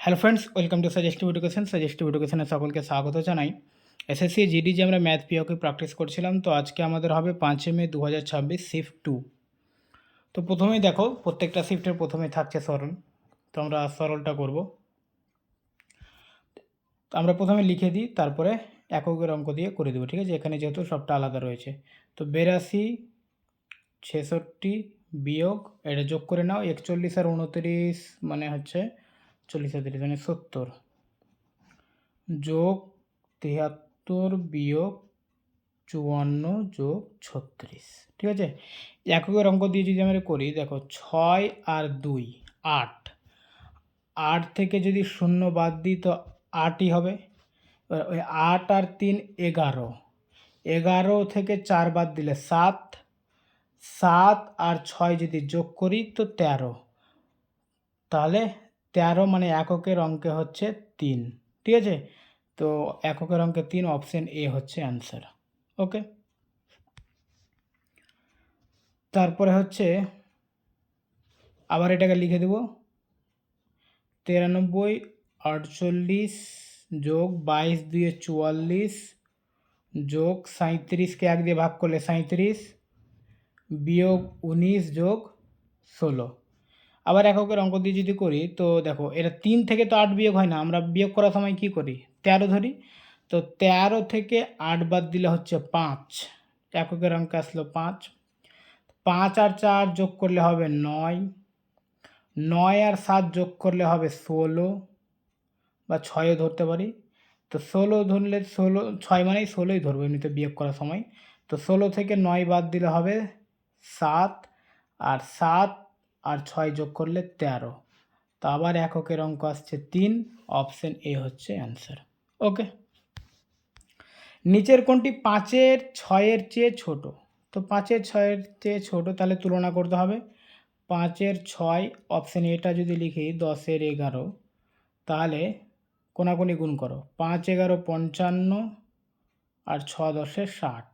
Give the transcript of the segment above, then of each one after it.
Hello friends, welcome to suggestive education. Suggestive এডুকেশনে সকলকে স্বাগত জানাই। এসএসসি জিডি যে আমরা ম্যাথ পিওকে প্র্যাকটিস করছিলাম, তো আজকে আমাদের হবে 5 মে 2026 শিফট 2। তো প্রথমেই দেখো, প্রত্যেকটা শিফটের প্রথমেই থাকছে সরল। তো আমরা সরলটা করব। তো আমরা প্রথমে লিখে দিই, তারপরে এককের অঙ্ক দিয়ে করে দেবো, ঠিক আছে? এখানে যেহেতু সবটা আলাদা রয়েছে। তো 82, 66 বিয়োগ, এটা যোগ করে নাও, 41 আর 29 মানে হচ্ছে 40 আর 30 মানে 70, যোগ 73 বিয়োগ 54 যোগ 36, ঠিক আছে? এককের অঙ্ক দিয়ে যদি আমরা করি, দেখো 6 আর 2 8, 8 থেকে যদি 0 বাদ দিই তো 8ই হবে। ওই 8 আর 3 11, 11 থেকে 4 বাদ দিলে 7, 7 আর 6 যদি যোগ করি তো 13, তাহলে 13 মানে এককের অঙ্কে হচ্ছে 3, ঠিক আছে? তো এককের অঙ্কে 3, অপশন এ হচ্ছে অ্যান্সার। ওকে, তারপরে হচ্ছে আবার এটাকে লিখে দেব, 93 48 যোগ 22 2 44 যোগ 37কে 1 দিয়ে ভাগ করলে 37 বিয়োগ 19 যোগ 16। আবার এককের অঙ্ক দিয়ে যদি করি তো দেখো, এটা 3 থেকে তো 8 বিয়োগ হয় না, আমরা বিয়োগ করার সময় কি করি, 13 ধরি। তো 13 থেকে 8 বাদ দিলে হচ্ছে 5, এককের অঙ্ক আসলো 5। 5 আর 4 যোগ করলে হবে 9, 9 আর 7 যোগ করলে হবে 16, বা 6ও ধরতে পারি। তো 16 ধরলে 16, 6 মানেই 16ই ধরবো এমনিতে বিয়োগ করার সময়। তো 16 থেকে 9 বাদ দিলে হবে 7, আর 7 আর 6 যোগ করলে 13। তো আবার এককের অঙ্ক আসছে 3, অপশন এ হচ্ছে অ্যান্সার। ওকে, নিচের কোনটি 5-এর 6-এর চেয়ে ছোট? তো 5-এর 6-এর চেয়ে ছোট, তাহলে তুলনা করতে হবে। 5-এর 6, অপশন এটা যদি লিখি 10-এর 11, তাহলে কোনাকুনি গুণ করো, 5 11 55 আর 6 10 60,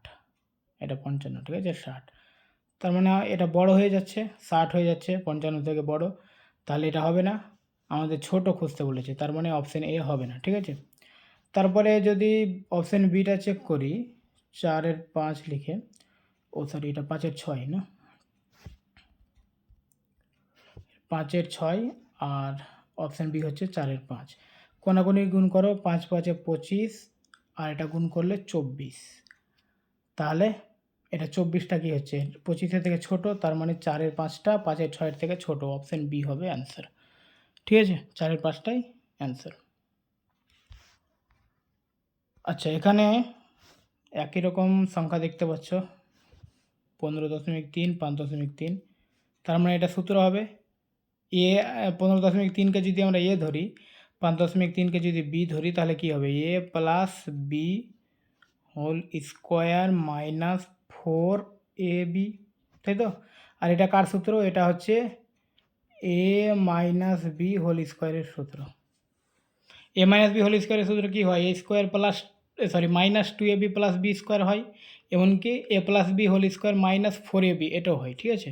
এটা 55, ঠিক আছে? 60, তার মানে এটা বড় হয়ে যাচ্ছে, 60 হয়ে যাচ্ছে, 55 থেকে বড়, তাহলে এটা হবে না, আমাদের ছোট খুঁজতে বলেছে, তার মানে অপশন এ হবে না, ঠিক আছে? তারপরে যদি অপশন বিটা চেক করি, 4-এর 5 লিখে, সরি, এটা 5-এর 6 না, 5-এর 6 আর অপশান বি হচ্ছে 4-এর 5, কোনাকুনি গুণ করো, 5 5 25 আর এটা গুণ করলে 24, তাহলে এটা 24টা কী হচ্ছে, 25-এর থেকে ছোট, তার মানে 4-এর 5টা 5-এর 6-এর থেকে ছোট, অপশান বি হবে অ্যান্সার, ঠিক আছে? 4-এর 5টাই অ্যান্সার। আচ্ছা, এখানে একই রকম সংখ্যা দেখতে পাচ্ছ, 15.3 5.3, তার মানে এটা সূত্র হবে এ, 15.3কে যদি আমরা এ ধরি, 5.3কে যদি বি ধরি, তাহলে কি হবে, a plus b whole square minus 4ab, তাই তো? আর এটা কার সূত্র, এটা হচ্ছে এ মাইনাস বি হোল স্কোয়ারের সূত্র। এ মাইনাস বি হোল স্কোয়ারের সূত্র কী হয়, a square plus, sorry, minus 2ab plus b square হয়, এমনকি a plus b whole square minus 4ab এটাও হয়, ঠিক আছে?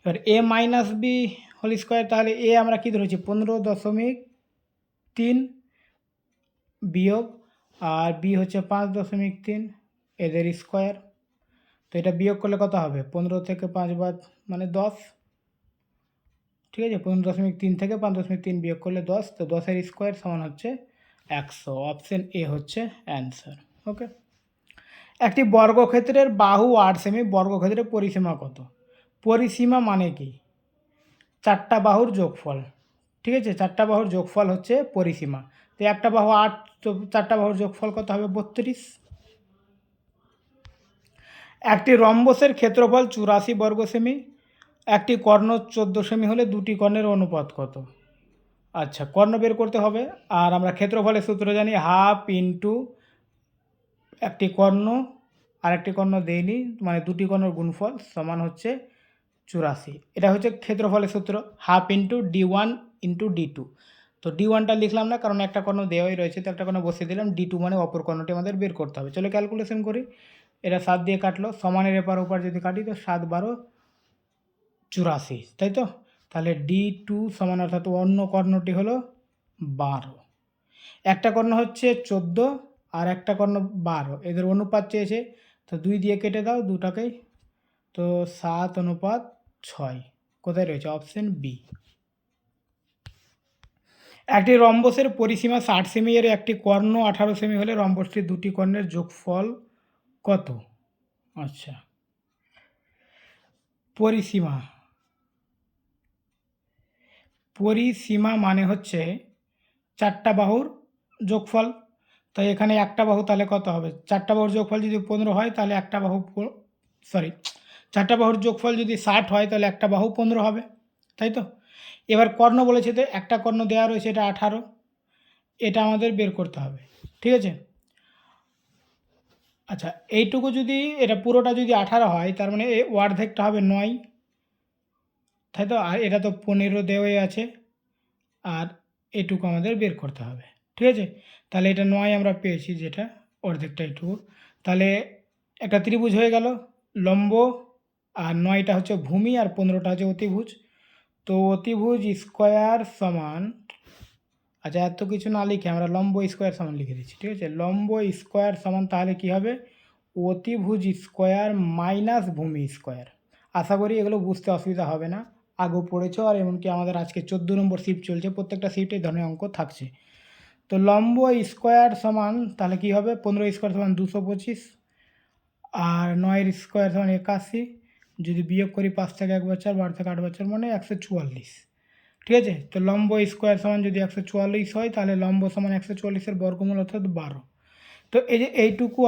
এবার a minus b whole square, তাহলে এ আমরা কী ধরেছি, 15.3 বিয়োগ, আর বি হচ্ছে 5.3, এদের স্কোয়ার। তো এটা বিয়োগ করলে কত হবে, 15 থেকে 5 বাদ মানে 10, ঠিক আছে? 15.3 থেকে 5.3 বিয়োগ করলে 10, তো 10-এর স্কোয়ার সমান হচ্ছে 100, অপশন এ হচ্ছে অ্যান্সার। ওকে, একটি বর্গক্ষেত্রের বাহু 8 সেমি, বর্গক্ষেত্রের পরিসীমা কত? পরিসীমা মানে কি, 4টা বাহুর যোগফল, ঠিক আছে? 4টা বাহুর যোগফল হচ্ছে পরিসীমা। তো একটা বাহু 8, তো 4টা বাহুর যোগফল কত হবে, 32। একটি রম্বসের ক্ষেত্রফল 84 বর্গ সেমি, একটি কর্ণ 14 সেমি হলে দুটি কর্ণের অনুপাত কত? আচ্ছা, কর্ণ বের করতে হবে, আর আমরা ক্ষেত্রফলের সূত্র জানি, হাফ ইন্টু একটি কর্ণ আর একটি কর্ণ দেইনি, মানে দুটি কর্ণের গুণফল সমান হচ্ছে 84। এটা হচ্ছে ক্ষেত্রফলের সূত্র, half into d1 into d2। তো d1টা লিখলাম না, কারণ একটা কর্ণ দেওয়াই রয়েছে, তো একটা কর্ণ বসিয়ে দিলাম, d2 মানে অপর কর্ণটি আমাদের বের করতে হবে। চলো ক্যালকুলেশন করি, এটা 7 দিয়ে কাটলো, সমানের এপার ওপার যদি কাটি তো 7 12 84, তাই তো? তাহলে d2 সমান, অর্থাৎ অন্য কর্ণটি হলো 12। একটা কর্ণ হচ্ছে 14 আর একটা কর্ণ 12, এদের অনুপাত চেয়েছে, তো 2 দিয়ে কেটে দাও দুটাকেই, তো 7:6 কোথায় রয়েছে? Option B. একটি রম্বসের পরিসীমা 60 সেমি এর একটি কর্ণ 18 সেমি হলে রম্বসটির দুটি কর্ণের যোগফল কত? আচ্ছা, পরিসীমা পরিসীমা মানে হচ্ছে 4টা বাহুর যোগফল। তাই এখানে একটা বাহু তাহলে কত হবে? 4টা বাহুর যোগফল যদি 15 হয় তাহলে একটা বাহু, সরি, 4টা বাহুর যোগফল যদি 60 হয় তাহলে একটা বাহু 15 হবে, তাই তো? এবার কর্ণ বলেছে, তো একটা কর্ণ দেওয়া রয়েছে, এটা 18, এটা আমাদের বের করতে হবে, ঠিক আছে? আচ্ছা, এইটুকু যদি, এটা পুরোটা যদি 18 হয় তার মানে এই অর্ধেকটা হবে 9, তাই তো? আর এটা তো 15 দেওয়াই আছে, আর এটুকু আমাদের বের করতে হবে, ঠিক আছে? তাহলে এটা 9 আমরা পেয়েছি, যেটা অর্ধেকটা এটুকু। তাহলে একটা ত্রিভুজ হয়ে গেল, লম্ব, আর 9টা হচ্ছে ভূমি, আর 15টা হচ্ছে অতিভুজ। তো অতিভুজ স্কোয়ার সমান, আচ্ছা এত কিছু না লিখে আমরা লম্ব স্কোয়ার সমান লিখে দিচ্ছি, ঠিক আছে? লম্ব স্কোয়ার সমান তাহলে কি হবে? অতিভুজ স্কোয়ার মাইনাস ভূমি স্কোয়ার। আশা করি এগুলো বুঝতে অসুবিধা হবে না, আগেও পড়েছো, আর এমনকি আমাদের আজকে 14 নম্বর শিফট চলছে, প্রত্যেকটা শিফটে এই ধরনের অঙ্ক থাকছে। তো লম্ব স্কোয়ার সমান তাহলে কি হবে? 15 স্কোয়ার সমান 225, আর 9 স্কোয়ার সমান 81, যদি বিয়োগ করি 5 থেকে 1 বছর, 12 থেকে 8 বছর, মানে 144, ঠিক আছে? তো লম্ব স্কোয়ার সমান যদি 144 হয় তাহলে লম্ব সমান 144-এর বর্গমূল অর্থাৎ 12। তো এই যে এইটুকু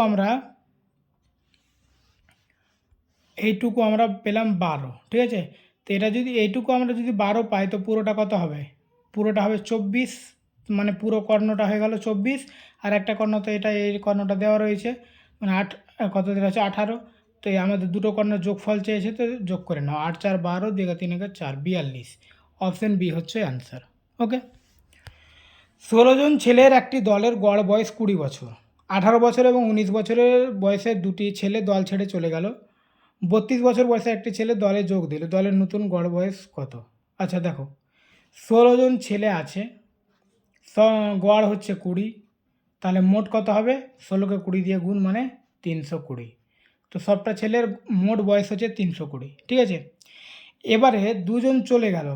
আমরা পেলাম 12, ঠিক আছে? তো এটা যদি এইটুকু আমরা যদি 12 পাই তো পুরোটা কত হবে? পুরোটা হবে 24, মানে পুরো কর্ণটা হয়ে গেল 24, আর একটা কর্ণ তো এটা, এই কর্ণটা দেওয়া রয়েছে, মানে কত দেওয়া আছে? 18। তো এই আমাদের দুটো কর্ণের যোগফল চেয়েছে, তো যোগ করে নাও, 8 4 12, 2 3 4 42। অপশন বি হচ্ছে অ্যান্সার। ওকে। 16 জন ছেলের একটি দলের গড় বয়স 20 বছর। 18 বছর এবং 19 বছরের বয়সের দুটি ছেলে দল ছেড়ে চলে গেল। 32 বছর বয়সের একটি ছেলে দলে যোগ দিল। দলের নতুন গড় বয়স কত? আচ্ছা দেখো, 16 জন ছেলে আছে, গড় হচ্ছে 20, তাহলে মোট কত হবে? 16কে 20 দিয়ে গুণ, মানে 320। তো সবটা ছেলের মোট বয়স হচ্ছে 320, ঠিক আছে? এবারে দুজন চলে গেল,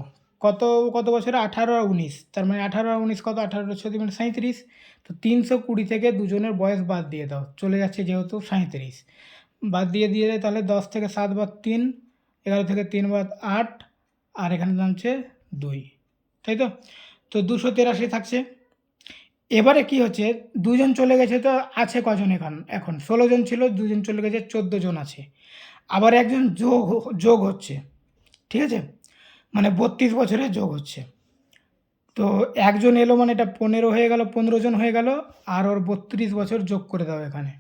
কত কত বছরে? 18 আর 19, তার মানে 18 আর 19 কত? 18 আর 6 মানে 37। তো 320 থেকে দুজনের বয়স বাদ দিয়ে দাও, চলে যাচ্ছে যেহেতু 37, বাদ দিয়ে দিলে তাহলে 10 থেকে 7 বাদ 3, 11 থেকে 3 বাদ 8, আর এখানে নামছে 2, তাই তো? তো 283 থাকছে। এবারে কি হচ্ছে, দুজন চলে গেছে, তো আছে কজন? এখন 16 জন ছিল, দুজন চলে গেছে, 14 জন আছে। আবার একজন যোগ হচ্ছে, ঠিক আছে? মানে 32 বছরে যোগ হচ্ছে। তো একজন এলো, মানে এটা 15 হয়ে গেল, 15 জন হয়ে গেল, আর ওর 32 বছর যোগ করে দাও এখানে।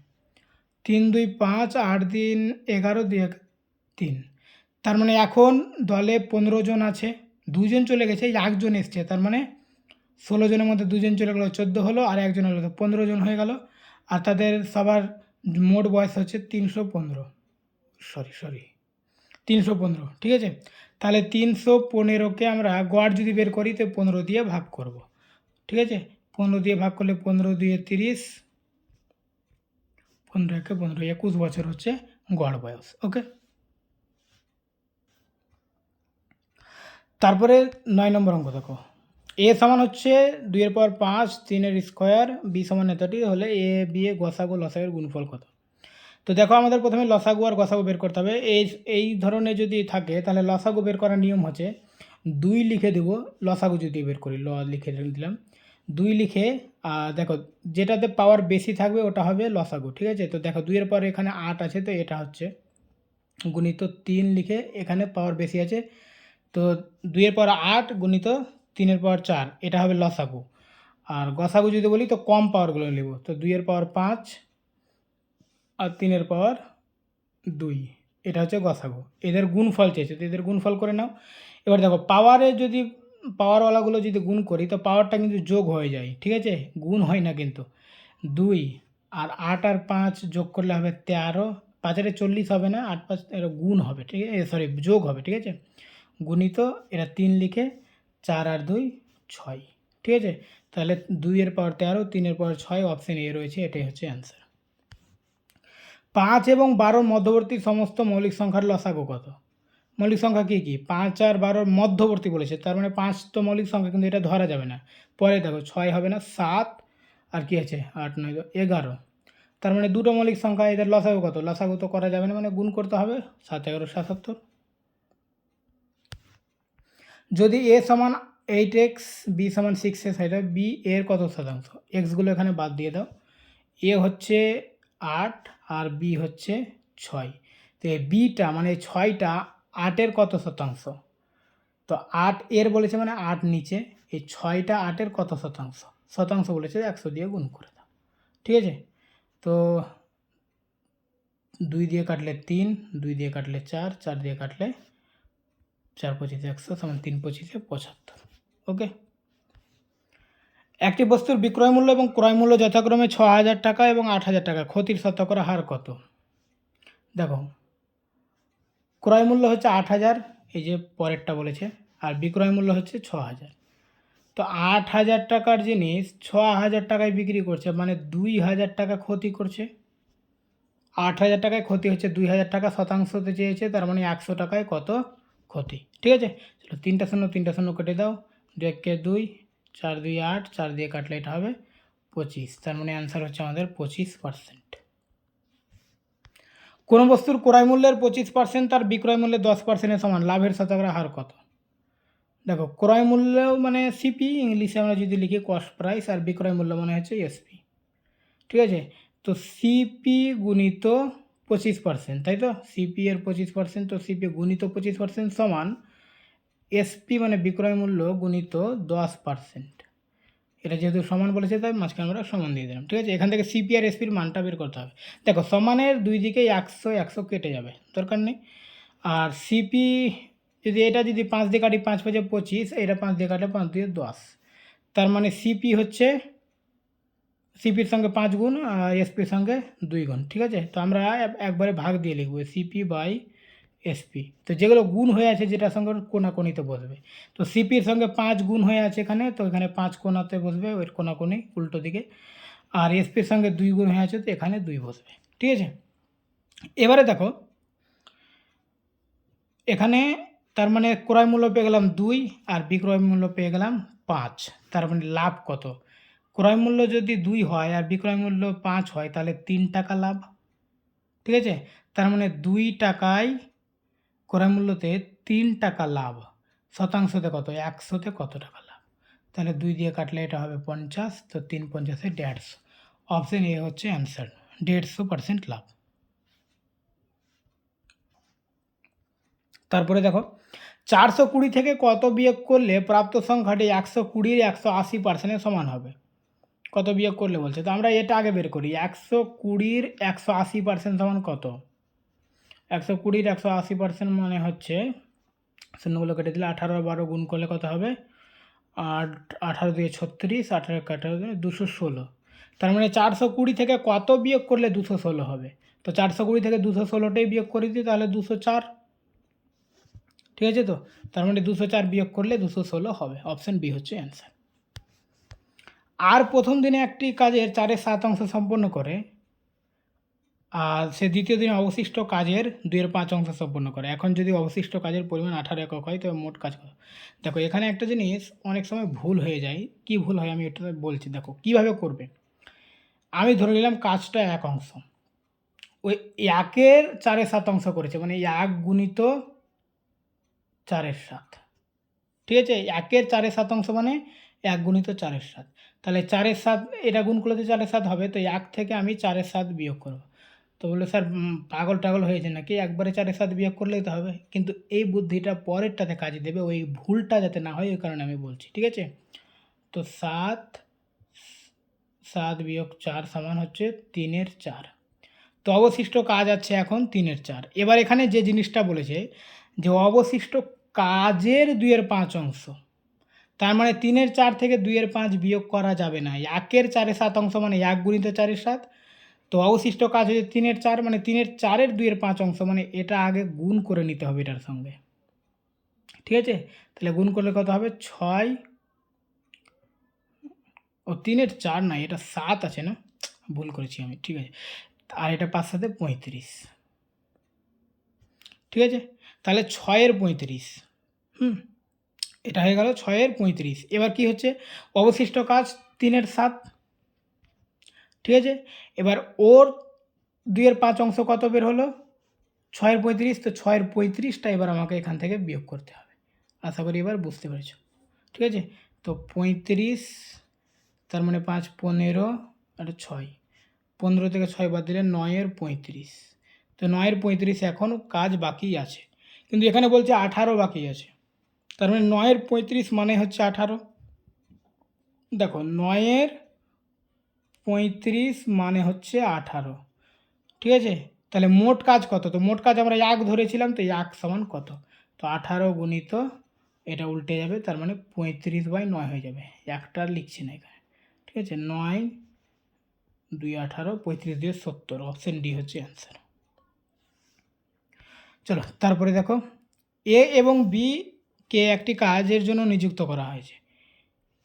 3 2 5, 8 3 11, 2 1 3। তার মানে এখন দলে 15 জন আছে, দুজন চলে গেছে, একজন এসছে, তার মানে 16 জনের মধ্যে দুজন চলে গেলো, 14 হলো, আর একজন হলো, তো 15 জন হয়ে গেল। আর তাদের সবার মোট বয়স হচ্ছে 315, সরি 315, ঠিক আছে? তাহলে 315কে আমরা গড় যদি বের করি তো 15 দিয়ে ভাগ করব, ঠিক আছে? 15 দিয়ে ভাগ করলে 15 2 30, 15 1 15, 21 বছর হচ্ছে গড় বয়স। ওকে। তারপরে 9 নম্বর অঙ্ক দেখো, এ সমান হচ্ছে 2 এর পাওয়ার 5, 3 স্কোয়ার, বি সমান এতটি হলে এ বি এ গসাগু লসাগুর গুণফল কত? তো দেখো, আমাদের প্রথমে লসাগু আর গসাগু বের করতে হবে। এই ধরনের যদি থাকে তাহলে লসাগু বের করার নিয়ম হচ্ছে 2 লিখে দেব, লসাগু যদি বের করি, লিখে দিলাম 2 লিখে, দেখো যেটাতে পাওয়ার বেশি থাকবে ওটা হবে লসাগু, ঠিক আছে? তো দেখো 2 এর পর এখানে 8 আছে, তো এটা হচ্ছে গুণিত 3 লিখে, এখানে পাওয়ার বেশি আছে, তো 2 এর পর 8 গুণিত 3 এর পাওয়ার 4, এটা হবে লসাগু। আর গসাগু যদি বলি তো কম পাওয়ারগুলো নেব, তো 2 এর পাওয়ার 5 আর 3 এর পাওয়ার 2, এটা হচ্ছে গসাগু। এদের গুণফল চেয়েছে, তো এদের গুণফল করে নাও। এবার দেখো, পাওয়ারওয়ালাগুলো যদি গুণ করি তো পাওয়ারটা কিন্তু যোগ হয়ে যায়, ঠিক আছে? গুণ হয় না কিন্তু। 2 আর 8 আর 5 যোগ করলে হবে 13, 5 আর 40 হবে না, 8 5 এর গুণ হবে, ঠিক আছে? সরি, যোগ হবে, ঠিক আছে? গুণিত, এটা 3 লিখে, 4 আর 2 6, ঠিক আছে? তাহলে 2 এর পাওয়ার 13, 3 এর পাওয়ার 6, অপশন এ রয়েছে, এটাই হচ্ছে অ্যান্সার। 5 এবং 12 মধ্যবর্তী সমস্ত মৌলিক সংখ্যার লসাগু কত? মৌলিক সংখ্যা কী কী? 5 আর 12 মধ্যবর্তী বলেছে, তার মানে 5 তো মৌলিক সংখ্যা, কিন্তু এটা ধরা যাবে না। পরে দেখো 6 হবে না, 7 আর কি আছে 8 9 11, তার মানে দুটো মৌলিক সংখ্যা, এদের লসাগু কত? লসাগু তো করা যাবে না, মানে গুণ করতে হবে। 7 11 77। যদি a সমান 8x, b সমান 6x হয়, তাহলে b এর কত শতাংশ? এক্সগুলো এখানে বাদ দিয়ে দাও। a হচ্ছে 8 আর b হচ্ছে 6, তো এই বিটা মানে 6টা 8-এর কত শতাংশ? তো 8 এর বলেছে মানে 8 নিচে, এই 6টা 8-এর কত শতাংশ? শতাংশ বলেছে, 100 দিয়ে গুণ করে দাও। ঠিক আছে, তো 2 দিয়ে কাটলে 3, 2 দিয়ে কাটলে 4, 4 দিয়ে কাটলে 4 25 100 সমান 3 25 75। ওকে, একটি বস্তুর বিক্রয় মূল্য এবং ক্রয় মূল্য যথাক্রমে 6,000 টাকা এবং 8,000 টাকা, ক্ষতির শতকরা হার কত? দেখো, ক্রয় মূল্য হচ্ছে 8,000, এই যে পরেরটা বলেছে, আর বিক্রয় মূল্য হচ্ছে 6,000। তো 8,000 টাকার জিনিস 6,000 টাকায় বিক্রি করছে, মানে 2,000 টাকা ক্ষতি করছে। 8,000 টাকায় ক্ষতি হচ্ছে 2,000 টাকা, শতাংশতে চেয়েছে, তার মানে 100 টাকায় কত ক্ষতি? ঠিক আছে, চলো 3টা শূন্য 3টা শূন্য কেটে দাও, 2 1 2, 4 2 8, 4 দিয়ে কাটলে এটা হবে 25, তার মানে অ্যান্সার হচ্ছে আমাদের 25%। কোনো বস্তুর ক্রয় মূল্যের 25% তার বিক্রয় মূল্যের 10%-এর সমান, লাভের শতকরা হার কত? দেখো, ক্রয় মূল্য মানে সিপি, ইংলিশে আমরা যদি লিখি কস্ট প্রাইস, আর বিক্রয় মূল্য মানে হচ্ছে এসপি। ঠিক আছে, তো সিপি গুণিত 25%, তাই তো? সিপি এর 25%, তো সিপি গুণিত 25% সমান এসপি মানে বিক্রয় মূল্য গুণিত 10%। এটা যেহেতু সমান বলেছে, তাই মাঝখানে আমরা সমান দিয়ে দিলাম। ঠিক আছে, এখান থেকে সিপি আর এসপির মানটা বের করতে হবে। দেখো, সমানের দুই দিকেই 100 100 কেটে যাবে, দরকার নেই। আর সিপি যদি এটা যদি 5 দিয়ে কাটি, 5 5 25, এটা 5 দিয়ে কাটলে 5 2 10, তার মানে সিপি হচ্ছে সিপির সঙ্গে 5 গুণ আর এসপির সঙ্গে 2 গুণ। ঠিক আছে, তো আমরা একবারে ভাগ দিয়ে লিখব সিপি বাই এসপি। তো যেগুলো গুণ হয়ে আছে, যেটার সঙ্গে কোনাকোনিতে বসবে, তো সিপির সঙ্গে 5 গুণ হয়ে আছে এখানে, তো এখানে 5 কোনাতে বসবে, ওই কোনাকোনি উল্টো দিকে। আর এসপির সঙ্গে 2 গুণ হয়ে আছে, তো এখানে 2 বসবে। ঠিক আছে, এবারে দেখো, এখানে তার মানে ক্রয় মূল্য পেয়ে গেলাম 2 আর বিক্রয় মূল্য পেয়ে গেলাম 5, তার মানে লাভ কত? ক্রয় মূল্য যদি 2 হয় আর বিক্রয় মূল্য 5 হয়, তাহলে 3 টাকা লাভ। ঠিক আছে, তার মানে 2 টাকায় ক্রয় মূল্যতে 3 টাকা লাভ, শতাংশতে কত? 100-তে কত টাকা লাভ? তাহলে 2 দিয়ে কাটলে এটা হবে 50, তো 3 50 150, অপশন এ হচ্ছে অ্যান্সার, 150% লাভ। তারপরে দেখো, 420 থেকে কত বিয়োগ করলে প্রাপ্ত সংখ্যাটি 120-র 180%-এর সমান হবে? কত বিয়োগ করলে বলছে, তো আমরা এটা আগে বের করি। 120-র 180% সমান কত? 120-র 180% মানে হচ্ছে, শূন্যগুলো কেটে দিলে 18 আর 12 গুণ করলে কত হবে? 18 দিয়ে 36, 18 18 216, তার মানে 420 থেকে কত বিয়োগ করলে 216 হবে? তো 420 থেকে 216টাই বিয়োগ করে দিই, তাহলে 204। ঠিক আছে, তো তার মানে 204 বিয়োগ করলে 216 হবে, অপশান বি হচ্ছে অ্যান্সার। আর প্রথম দিনে একটি কাজের 4/7 সম্পন্ন করে, আর সে দ্বিতীয় দিনে অবশিষ্ট কাজের 2/5 সম্পন্ন করে। এখন যদি অবশিষ্ট কাজের পরিমাণ 18 একক হয়, তবে মোট কাজ কত? দেখো, এখানে একটা জিনিস অনেক সময় ভুল হয়ে যায়। কি ভুল হয় আমি এটা বলছি, দেখো কিভাবে করবে। আমি ধরে নিলাম কাজটা 1 অংশ, ওই 1-এর 4/7 করেছে, মানে 1 গুণিত 4/7। ঠিক আছে, 1-এর 4/7 মানে 1 গুণিত 4/7, তাহলে 4/7 এটা গুণ করলে তো 4/7 হবে, তো 1 থেকে আমি 4/7 বিয়োগ করব। তো বললো, স্যার পাগল টাগল হয়েছে নাকি, একবারে 4/7 বিয়োগ করলেই তো হবে। কিন্তু এই বুদ্ধিটা পরেরটাতে কাজে দেবে, ওই ভুলটা যাতে না হয় ওই কারণে আমি বলছি। ঠিক আছে, তো 7 বিয়োগ 4 সমান হচ্ছে 3/4। তো অবশিষ্ট কাজ আছে এখন 3/4। এবার এখানে যে জিনিসটা বলেছে যে অবশিষ্ট কাজের 2/5, তার মানে 3/4 থেকে 2/5 বিয়োগ করা যাবে না। 1-এর 4/7 মানে 1 গুণিত 4/7, তো অবশিষ্ট কাজ হচ্ছে 3/4, মানে 3/4-এর 2/5, মানে এটা আগে গুণ করে নিতে হবে এটার সঙ্গে। ঠিক আছে, তাহলে গুণ করলে কত হবে? 6 3 এর 4 না, এটা 7 আছে না, ভুল করেছি আমি, ঠিক আছে। আর এটা 5 7 35, ঠিক আছে। তাহলে 6 এর 35, এটা হয়ে গেল 6 এর 35। এবার কি হচ্ছে, অবশিষ্ট কাজ 3 এর 7, ঠিক আছে। এবার ওর 2 এর 5 অংশ কত বের হলো, 6 এর 35, তো 6 এর 35টা এবার আমাকে এখান থেকে বিয়োগ করতে হবে। আশা করি এবার বুঝতে পেরেছো, ঠিক আছে। তো 35, তার মানে 5 15 আর 6, 15 থেকে 6 বাদ দিলে 9 এর 35। তো 9 এর 35 এখনও কাজ বাকি আছে, কিন্তু এখানে বলছে 18 বাকি আছে। তার মানে 9 এর 35 মানে হচ্ছে 18। দেখো 9 এর 35 মানে হচ্ছে 18, ঠিক আছে। তাহলে মোট কাজ কত, তো মোট কাজ আমরা 1 ধরেছিলাম, তো 1 সমান কত, তো 18 গুণিত, এটা উল্টে যাবে, তার মানে 35/9 হয়ে যাবে, একটা আর লিখছি না এখানে, ঠিক আছে। 9 2 18, 35 দিয়ে 70, অপশন ডি হচ্ছে অ্যান্সার। চলো তারপরে দেখো, এ এবং বি কে একটি কাজের জন্য নিযুক্ত করা হয়েছে।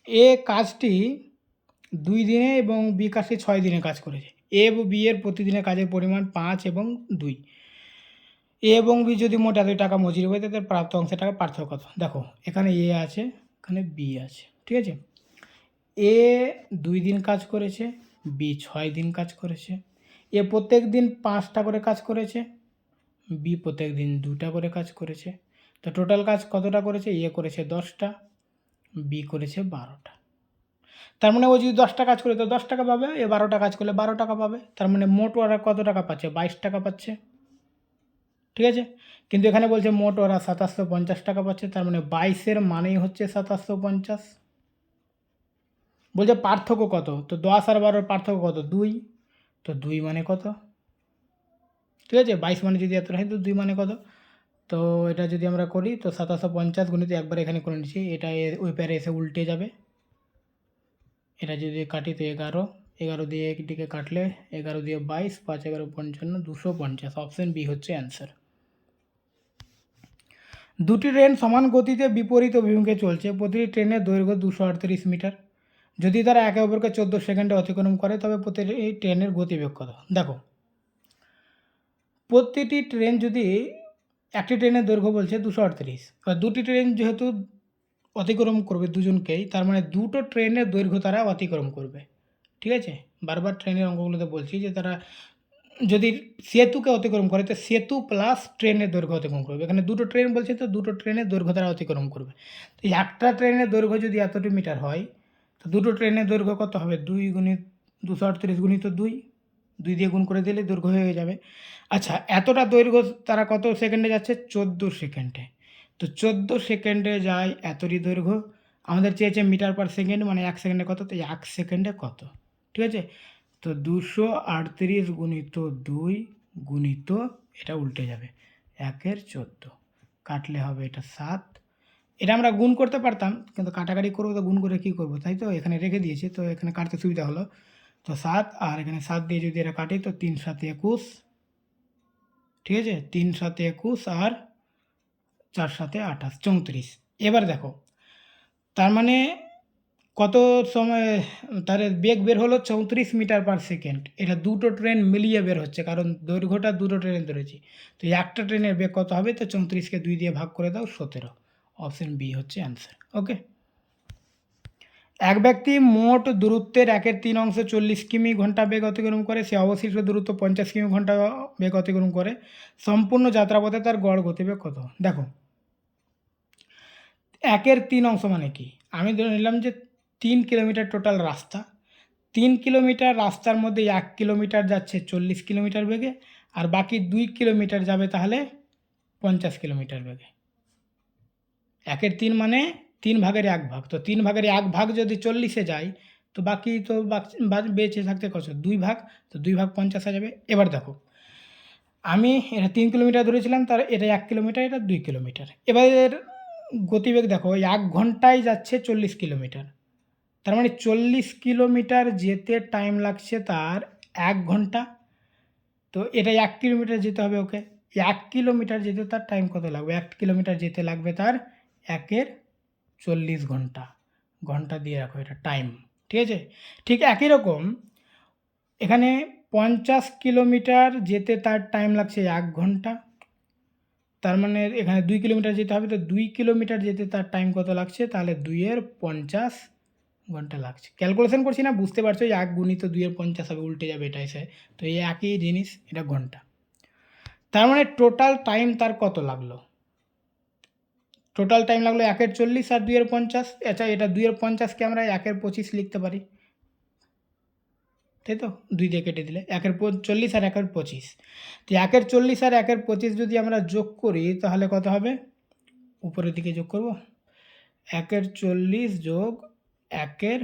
এ কাজটি 2 দিনে এবং বি কাজটি 6 দিনে কাজ করেছে। এ এবং বি এর প্রতিদিনের কাজের পরিমাণ 5 এবং 2। এ এবং বি যদি মোট এত টাকা মজুরি হয়, তাদের প্রাপ্ত অংশের টাকা পার্থক্য কত। দেখো এখানে এ আছে, এখানে বি আছে, ঠিক আছে। এ 2 দিন কাজ করেছে, বি 6 দিন কাজ করেছে। এ প্রত্যেক দিন 5টা করে কাজ করেছে, বি প্রত্যেক দিন 2টা করে কাজ করেছে। তো টোটাল কাজ কতটা করেছে, এ করেছে 10টা, বি করেছে 12টা। তার মানে ও যদি 10টা কাজ করে তো 10 টাকা পাবে, এ 12টা কাজ করলে 12 টাকা পাবে। তার মানে মোট ওরা কত টাকা পাচ্ছে, 22 টাকা পাচ্ছে, ঠিক আছে। কিন্তু এখানে বলছে মোট ওরা 2750 টাকা পাচ্ছে, তার মানে 22-এর মানেই হচ্ছে 2750। বলছে পার্থক্য কত, তো 10 আর 12-র পার্থক্য কত, 2, তো 2 মানে কত, ঠিক আছে। 22 মানে যদি এত হয়, তো 2 মানে কত, তো এটা যদি আমরা করি তো 2750 গুণিত একবার এখানে করে নিচ্ছি, এটা ওই প্যারে এসে উল্টে যাবে। এটা যদি কাটি তো 11, 11 দিয়ে একদিকে কাটলে 11 দিয়ে 22, 5 11 55, 250, অপশন বি হচ্ছে অ্যান্সার। দুটি ট্রেন সমান গতিতে বিপরীত অভিমুখে চলছে, প্রতিটি ট্রেনের দৈর্ঘ্য 238 মিটার। যদি তারা একে অপরকে 14 সেকেন্ডে অতিক্রম করে, তবে প্রতিটি ট্রেনের গতিবেগ কত। দেখো প্রতিটি ট্রেন যদি, একটি ট্রেনের দৈর্ঘ্য বলছে 238, এবার দুটি ট্রেন যেহেতু অতিক্রম করবে দুজনকেই, তার মানে দুটো ট্রেনের দৈর্ঘ্য তারা অতিক্রম করবে, ঠিক আছে। বারবার ট্রেনের অঙ্কগুলোতে বলছি যে তারা যদি সেতুকে অতিক্রম করে, তো সেতু প্লাস ট্রেনের দৈর্ঘ্য অতিক্রম করবে। এখানে দুটো ট্রেন বলছে, তো দুটো ট্রেনের দৈর্ঘ্য তারা অতিক্রম করবে। তো একটা ট্রেনের দৈর্ঘ্য যদি এতটি মিটার হয়, তো দুটো ট্রেনের দৈর্ঘ্য কত হবে, 2 গুণিত 238 গুণিত 2, 2 দিয়ে গুণ করে দিলে দৈর্ঘ্য হয়ে যাবে। আচ্ছা এতটা দৈর্ঘ্য তারা কত সেকেন্ডে যাচ্ছে, 14 সেকেন্ডে। তো 14 সেকেন্ডে যায় এতটি দৈর্ঘ্য, আমাদের চেয়েছে মিটার পার সেকেন্ড, মানে 1 সেকেন্ডে কত, তো 1 সেকেন্ডে কত, ঠিক আছে। তো 238 গুণিত 2 গুণিত, এটা উল্টে যাবে, 1-এর 14, কাটলে হবে এটা 7। এটা আমরা গুণ করতে পারতাম, কিন্তু কাটাকাটি করবো তো গুণ করে কী করবো, তাই তো এখানে রেখে দিয়েছি, তো এখানে কাটতে সুবিধা হলো। তো 7 আর এখানে 7 দিয়ে যদি এটা কাটি, তো 3 7 21, ঠিক আছে। 3 7 21 আর 4 7 28, 34। এবার দেখো তার মানে কত সময় তার বেগ বের হলো 34 মিটার পার সেকেন্ড। এটা দুটো ট্রেন মিলিয়ে বের হচ্ছে, কারণ দৈর্ঘ্যটা দুটো ট্রেন ধরেছি। তো একটা ট্রেনের বেগ কত হবে, তো 34কে 2 দিয়ে ভাগ করে দাও, 17, অপশন বি হচ্ছে অ্যান্সার। ওকে, এক ব্যক্তি মোট দূরত্বের 1/3 অংশ 40 কিমি ঘন্টা বেগ অতিক্রম করে, সে অবশিষ্ট দূরত্ব 50 কিমি ঘন্টা বেগ অতিক্রম করে, সম্পূর্ণ যাত্রাপথে তার গড় গতিবেগ কত। দেখো 1/3 অংশ মানে কি, আমি ধরে নিলাম যে 3 কিলোমিটার টোটাল রাস্তা, 3 কিলোমিটার রাস্তার মধ্যে 1 কিলোমিটার যাচ্ছে 40 কিলোমিটার বেগে, আর বাকি 2 কিলোমিটার যাবে তাহলে 50 কিলোমিটার বেগে। 1/3 মানে 3 ভাগের 1 ভাগ, তো 3 ভাগের 1 ভাগ যদি 40-এ যায়, তো বাকি তো বেঁচে থাকতে কত, 2 ভাগ, তো 2 ভাগ 50 হয়ে যাবে। এবার দেখো আমি এটা 3 কিলোমিটার ধরেছিলাম, তার এটা 1 কিলোমিটার, এটা 2 কিলোমিটার। এবার গতিবেগ দেখো 1 ঘন্টায় যাচ্ছে 40 কিলোমিটার, তার মানে 40 কিলোমিটার যেতে টাইম লাগছে তার 1 ঘন্টা। তো এটা 1 কিলোমিটার যেতে হবে ওকে, 1 কিলোমিটার যেতে তার টাইম কত লাগবে, 1 কিলোমিটার যেতে লাগবে তার 1-এর 40 ঘন্টা, ঘন্টা দিয়ে রাখো এটা টাইম। ঠিক আছে। ঠিক একই রকম এখানে 50 কিলোমিটার যেতে তার টাইম লাগছে 1 ঘন্টা। তার মানে এখানে 2 কিলোমিটার যেতে হবে, তো 2 কিলোমিটার যেতে তার টাইম কত লাগছে? তাহলে 2 এর 50 ঘন্টা লাগছে। ক্যালকুলেশন করছি না, বুঝতে পারছো, 1 গুণিত 2 এর 50 হবে, উল্টে যাবে এটা এসে। তো এই একই জিনিস, এটা ঘন্টা। তার মানে টোটাল টাইম তার কত লাগলো? টোটাল টাইম লাগলো 1 এর 40 আর 2 এর 50। আচ্ছা, এটা 2 এর 50কে আমরা 1 এর 25 লিখতে পারি, তাই তো? 2 দিয়ে কেটে দিলে 1 এর 40 আর 1 এর 25। তো 1 এর 40 আর 1 এর 25 যদি আমরা যোগ করি তাহলে কত হবে? উপরের দিকে যোগ করব, 1 এর 40 যোগ 1 এর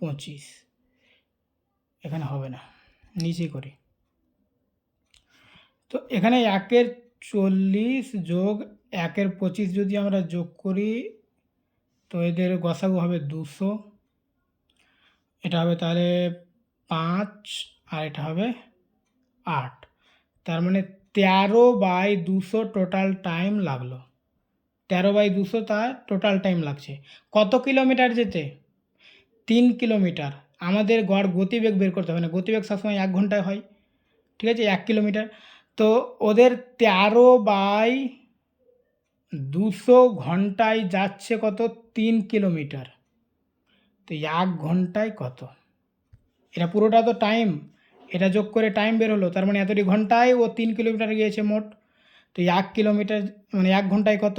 25, এখানে হবে না, নিচে করি। তো এখানে 1 এর 40 যোগ 1 এর 25 যদি আমরা যোগ করি তো এদের গসাগু হবে 200, এটা হবে তাহলে 5 আর এটা হবে 8। তার মানে 13/200 টোটাল টাইম লাগলো। 13/200 তার টোটাল টাইম লাগছে। কত কিলোমিটার যেতে? 3 কিলোমিটার। আমাদের গড় গতিবেগ বের করতে হবে না, গতিবেগ সবসময় 1 ঘন্টায় হয়, ঠিক আছে, 1 কিলোমিটার। তো ওদের 13/200 ঘন্টায় যাচ্ছে কত? 3 কিলোমিটার। তো 1 ঘন্টায় কত? এটা পুরোটা তো টাইম, এটা যোগ করে টাইম বের হলো, তার মানে এতটি ঘন্টায় ও 3 কিলোমিটার গিয়েছে মোট। তো 1 কিলোমিটার মানে 1 ঘন্টায় কত?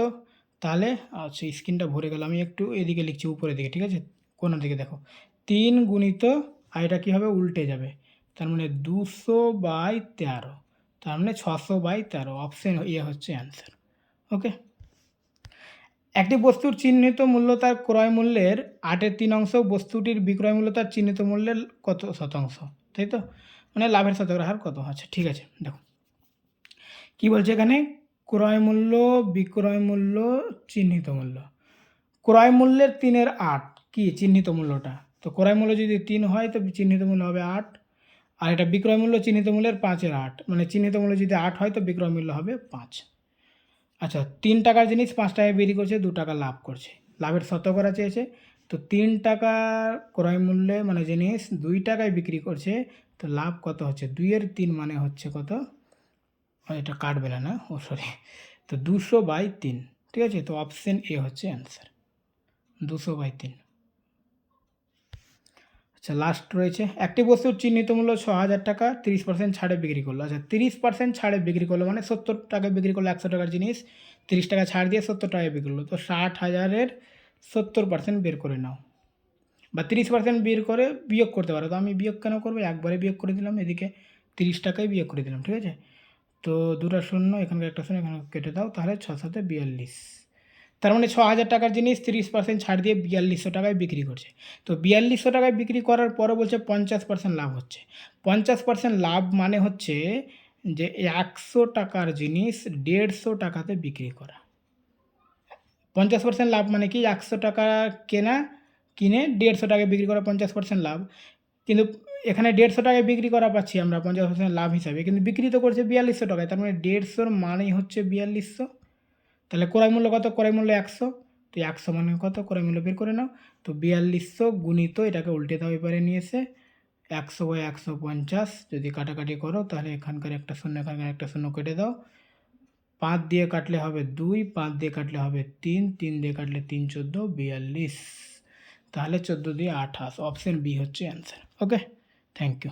তাহলে আচ্ছা, স্ক্রিনটা ভরে গেল, আমি একটু এদিকে লিখছি, উপরের দিকে, ঠিক আছে, কোনার দিকে দেখো। 3 গুণিত, আর এটা কী হবে? উল্টে যাবে। তার মানে 200/13, তার মানে 600/13। অপশন ইয়ে হচ্ছে অ্যান্সার। ওকে। একটি বস্তুর চিহ্নিত মূল্য তার ক্রয় মূল্যের 8/3 বস্তুটির বিক্রয় মূল্য তার চিহ্নিত মূল্যের কত শতাংশ, তাই তো? মানে লাভের শতকরা হার কত? আচ্ছা ঠিক আছে, দেখো কি বলছে এখানে, ক্রয় মূল্য, বিক্রয় মূল্য, চিহ্নিত মূল্য। ক্রয় মূল্যের 3/8 কি চিহ্নিত মূল্যটা? তো ক্রয় মূল্য যদি 3 হয় তো চিহ্নিত মূল্য হবে 8, আর এটা বিক্রয় মূল্য চিহ্নিত মূল্যের 5/8, মানে চিহ্নিত মূল্য যদি 8 হয় তো বিক্রয় মূল্য হবে 5। আচ্ছা, 3 টাকার জিনিস 5 টাকায় বিক্রি করছে, 2 টাকা লাভ করছে, লাভের শতকরা চেয়েছে। তো 3 টাকার ক্রয় মূল্যে মানে জিনিস 2 টাকায় বিক্রি করছে, তো লাভ কত হচ্ছে? 2 এর 3 মানে হচ্ছে কত? এটা কাটবে না, ও সরি, তো 200/3, ঠিক আছে। তো অপশন এ হচ্ছে অ্যান্সার, 200/3। আচ্ছা, লাস্ট রয়েছে, একটি বস্তুর চিহ্নিত মূল্য 6,000 টাকা, 30% ছাড়ে বিক্রি করলো। আচ্ছা, 30% ছাড়ে বিক্রি করলো মানে 70 টাকায় বিক্রি করলো 100 টাকার জিনিস, 30 টাকা ছাড় দিয়ে 70 টাকায় বিক্রি করলো। তো 60,000-এর 70% বের করে নাও, বা 30% বের করে বিয়োগ করতে পারো। তো আমি বিয়োগ কেন করবো? একবারে বিয়োগ করে দিলাম, এদিকে 30 টাকায় বিয়োগ করে দিলাম, ঠিক আছে। তো 2টা শূন্য, এখানকার একটা শূন্য, এখানে কেটে দাও, তাহলে 6 7 42। তার মানে 6,000 টাকার জিনিস 30% ছাড় দিয়ে 4200 টাকায় বিক্রি করছে। তো 4200 টাকায় বিক্রি করার পরে বলছে 50% লাভ হচ্ছে। 50% লাভ মানে হচ্ছে যে 100 টাকার জিনিস 150 টাকাতে বিক্রি করা। 50% লাভ মানে কি? 100 টাকা কিনে 150 টাকায় বিক্রি করা 50% লাভ। কিন্তু এখানে 150 টাকায় বিক্রি করা পাচ্ছি আমরা 50% লাভ হিসাবে, কিন্তু বিক্রি তো করছে 4200 টাকায়, তার মানে 150-র মানেই হচ্ছে 4200। তাহলে ক্রয় মূল্য কত? ক্রয় মূল্য 100, তো 100 মানে কত? ক্রয় মূল্য বের করে নাও। তো 4200 গুণিত, এটাকে উল্টে দাও এবারে নিয়ে এসে, 100/150 যদি কাটাকাটি করো তাহলে এখানকার একটা শূন্য, এখানকার একটা শূন্য কেটে দাও, 5 দিয়ে কাটলে হবে 2, 5 দিয়ে কাটলে হবে 3, 3 দিয়ে কাটলে 3 14 42, তাহলে 14 দিয়ে 28, অপশন বি হচ্ছে অ্যান্সার। Okay, thank you.